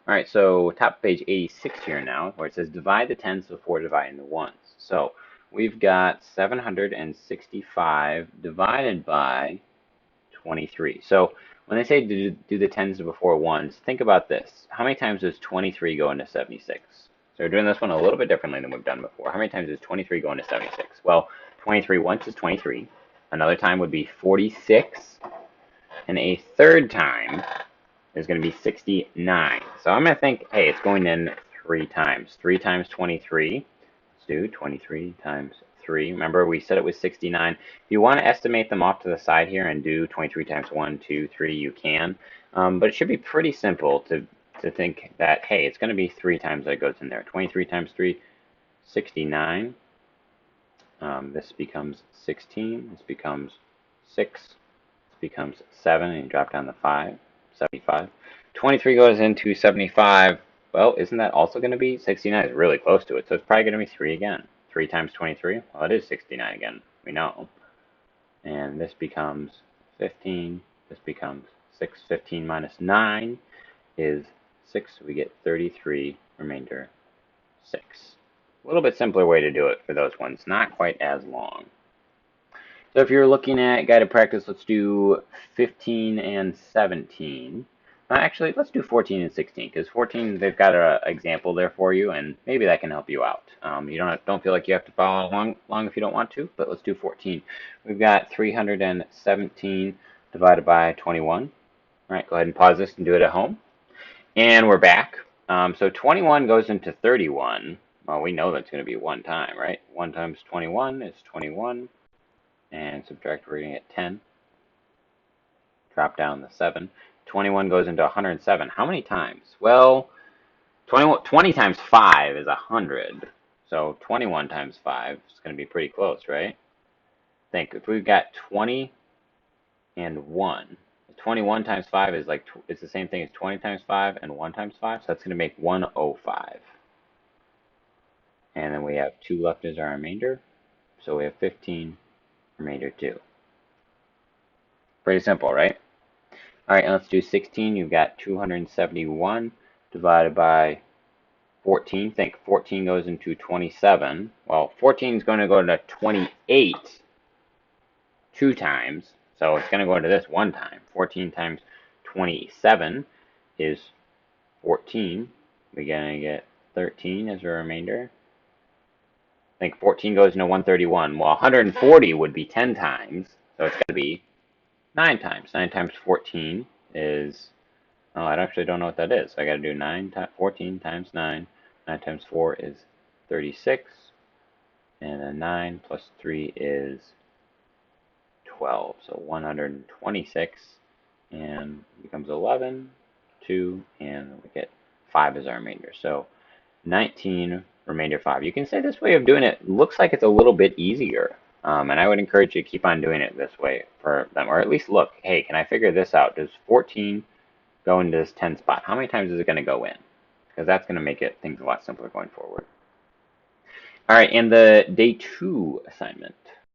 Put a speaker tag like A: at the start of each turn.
A: All right, so top of page 86 here now, where it says divide the tens before dividing the ones. So we've got 765 divided by 23. So when they say do the tens before ones, think about this. How many times does 23 go into 76? So we're doing this one a little bit differently than we've done before. How many times does 23 go into 76? Well, 23 once is 23. Another time would be 46. And a third time is going to be 69. So I'm going to think, hey, it's going in 3 times. 3 times 23. Let's do 23 times 3. Remember, we said it was 69. If you want to estimate them off to the side here and do 23 times 1, 2, 3, you can. But it should be pretty simple to think that, hey, it's going to be 3 times that goes in there. 23 times 3, 69. This becomes 16. This becomes 6. This becomes 7, and you drop down the 5. 75. 23 goes into 75. Well, isn't that also going to be 69? It's really close to it, so it's probably going to be 3 again. 3 times 23? Well, it is 69 again. We know. And this becomes 15. This becomes 6. 15 minus 9 is 6. We get 33, remainder 6. A little bit simpler way to do it for those ones. Not quite as long. So if you're looking at guided practice, let's do 15 and 17. Actually, let's do 14 and 16 because 14 they've got an example there for you, and maybe that can help you out. You don't feel like you have to follow along if you don't want to, but let's do 14. We've got 317 divided by 21. All right, go ahead and pause this and do it at home. And we're back. So 21 goes into 31. Well, we know that's going to be 1 time, right? 1 times 21 is 21. And subtract, we're going to get 10. Drop down the 7. 21 goes into 107. How many times? Well, 20 times 5 is 100. So 21 times 5 is going to be pretty close, right? Think, if we've got 20 and 1, 21 times 5 is like, it's the same thing as 20 times 5 and 1 times 5, so that's going to make 105. And then we have 2 left as our remainder, so we have 15, remainder 2. Pretty simple, right? All right, and let's do 16. You've got 271 divided by 14. Think 14 goes into 27. Well, 14 is going to go into 28 2 times, so it's going to go into this 1 time. 14 times 27 is 14. We're going to get 13 as a remainder. I think 14 goes into 131. Well, 140 would be 10 times, so it's going to be 9 times. 9 times 14 is, oh, I actually don't know what that is. So I got to do 14 times 9. 9 times 4 is 36. And then 9 plus 3 is 12. So 126. And it becomes 11, 2, and we get 5 as our remainder. So 19, remainder 5. You can say this way of doing it looks like it's a little bit easier. And I would encourage you to keep on doing it this way for them, or at least look, hey, can I figure this out? Does 14 go into this 10 spot? How many times is it going to go in? Because that's going to make things a lot simpler going forward. All right, and the day 2 assignment.